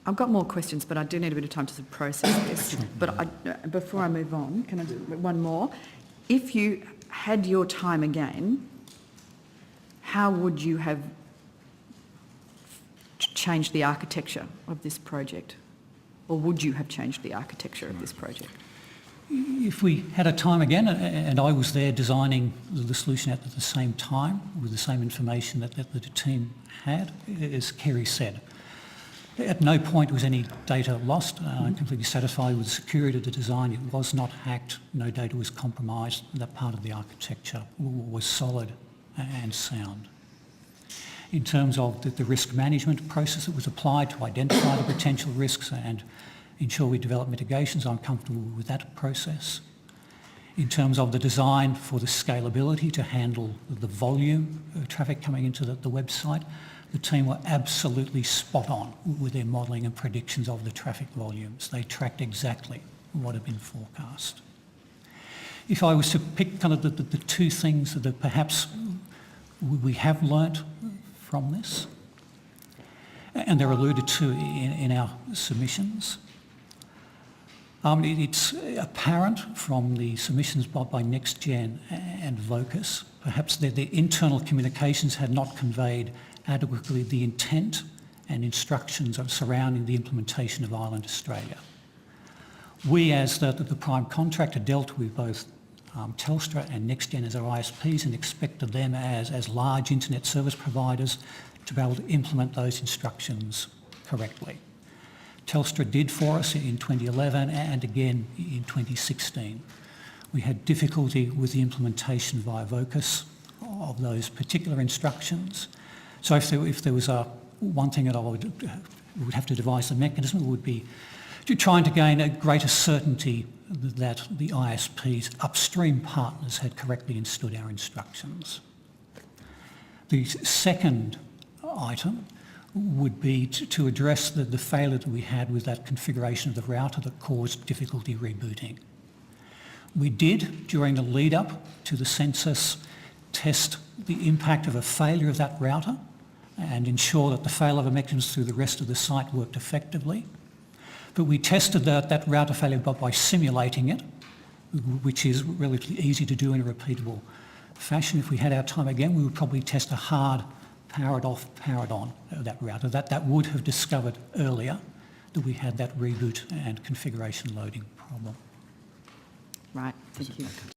I've got more questions, but I do need a bit of time to process this. But before I move on, can I do one more? If you had your time again, how would you have changed the architecture of this project? Or would you have changed the architecture of this project? If we had a time again, and I was there designing the solution at the same time with the same information that the team had, as Kerry said, at no point was any data lost. I'm completely satisfied with the security of the design. It was not hacked, no data was compromised. That part of the architecture was solid and sound. In terms of the risk management process that was applied to identify the potential risks and ensure we develop mitigations, I'm comfortable with that process. In terms of the design for the scalability to handle the volume of traffic coming into the website, the team were absolutely spot on with their modelling and predictions of the traffic volumes. They tracked exactly what had been forecast. If I was to pick kind of the two things that perhaps we have learnt from this, and they're alluded to in our submissions, it's apparent from the submissions by NextGen and Vocus, perhaps their internal communications had not conveyed adequately the intent and instructions surrounding the implementation of Island Australia. We, as the prime contractor, dealt with both Telstra and NextGen as our ISPs and expected them as large internet service providers to be able to implement those instructions correctly. Telstra did for us in 2011 and again in 2016. We had difficulty with the implementation via Vocus of those particular instructions. So if there was one thing that I would have to devise a mechanism, would be to try and to gain a greater certainty that the ISP's upstream partners had correctly understood our instructions. The second item would be to address the failure that we had with that configuration of the router that caused difficulty rebooting. We did, during the lead up to the census, test the impact of a failure of that router and ensure that the failover mechanisms through the rest of the site worked effectively. But we tested that router failure by simulating it, which is relatively easy to do in a repeatable fashion. If we had our time again, we would probably test a hard powered off, powered on that router. That would have discovered earlier that we had that reboot and configuration loading problem. Right, thank you.